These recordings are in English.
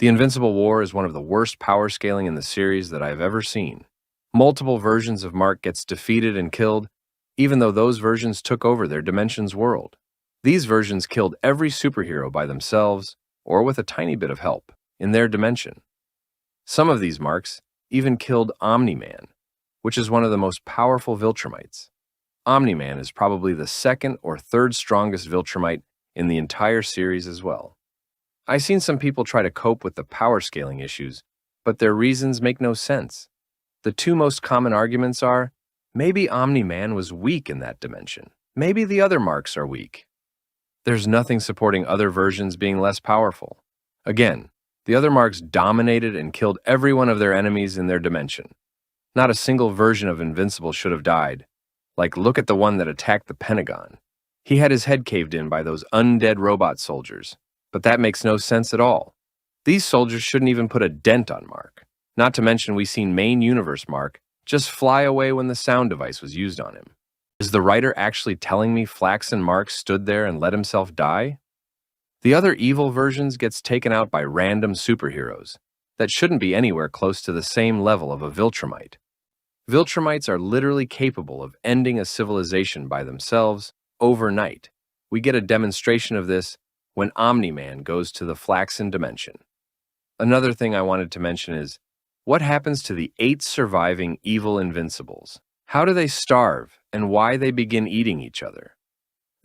The Invincible War is one of the worst power scaling in the series that I've ever seen. Multiple versions of Mark gets defeated and killed, even though those versions took over their dimension's world. These versions killed every superhero by themselves, or with a tiny bit of help, in their dimension. Some of these Marks even killed Omni-Man, which is one of the most powerful Viltrumites. Omni-Man is probably the second or third strongest Viltrumite in the entire series as well. I've seen some people try to cope with the power scaling issues, but their reasons make no sense. The two most common arguments are, maybe Omni-Man was weak in that dimension. Maybe the other Marks are weak. There's nothing supporting other versions being less powerful. Again, the other Marks dominated and killed every one of their enemies in their dimension. Not a single version of Invincible should have died. Like, look at the one that attacked the Pentagon. He had his head caved in by those undead robot soldiers. But that makes no sense at all. These soldiers shouldn't even put a dent on Mark. Not to mention we've seen main universe Mark just fly away when the sound device was used on him. Is the writer actually telling me Flaxen Mark stood there and let himself die? The other evil versions gets taken out by random superheroes that shouldn't be anywhere close to the same level of a Viltrumite. Viltrumites are literally capable of ending a civilization by themselves overnight. We get a demonstration of this when Omni-Man goes to the Flaxen dimension. Another thing I wanted to mention is, what happens to the 8 surviving evil Invincibles? How do they starve, and why they begin eating each other?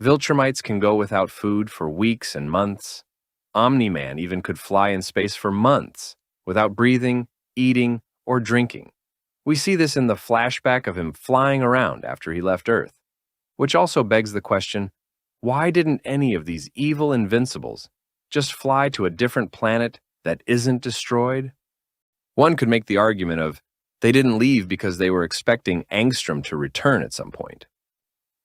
Viltrumites can go without food for weeks and months. Omni-Man even could fly in space for months without breathing, eating, or drinking. We see this in the flashback of him flying around after he left Earth, which also begs the question, why didn't any of these evil Invincibles just fly to a different planet that isn't destroyed? One could make the argument of they didn't leave because they were expecting Angstrom to return at some point.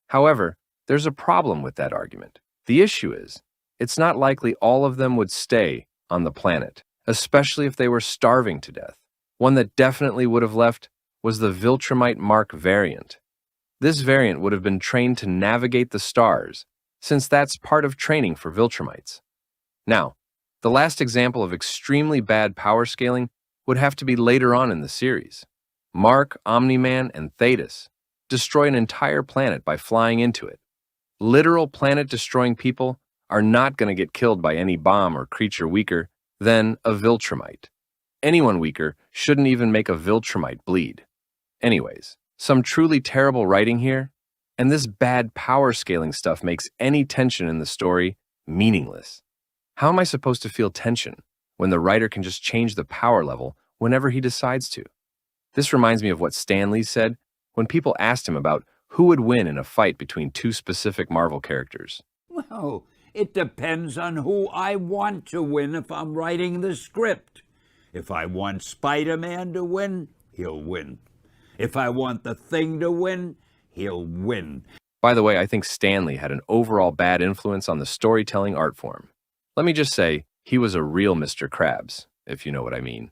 However, there's a problem with that argument. The issue is, it's not likely all of them would stay on the planet, especially if they were starving to death. One that definitely would have left was the Viltrumite Mark variant. This variant would have been trained to navigate the stars, since that's part of training for Viltrumites. Now, the last example of extremely bad power scaling would have to be later on in the series. Mark, Omni-Man, and Thetis destroy an entire planet by flying into it. Literal planet-destroying people are not going to get killed by any bomb or creature weaker than a Viltrumite. Anyone weaker shouldn't even make a Viltrumite bleed. Anyways, some truly terrible writing here, and this bad power scaling stuff makes any tension in the story meaningless. How am I supposed to feel tension when the writer can just change the power level whenever he decides to? This reminds me of what Stan Lee said when people asked him about who would win in a fight between two specific Marvel characters. Well, it depends on who I want to win if I'm writing the script. If I want Spider-Man to win, he'll win. If I want the Thing to win, he'll win. By the way, I think Stan Lee had an overall bad influence on the storytelling art form. Let me just say, he was a real Mr. Krabs, if you know what I mean.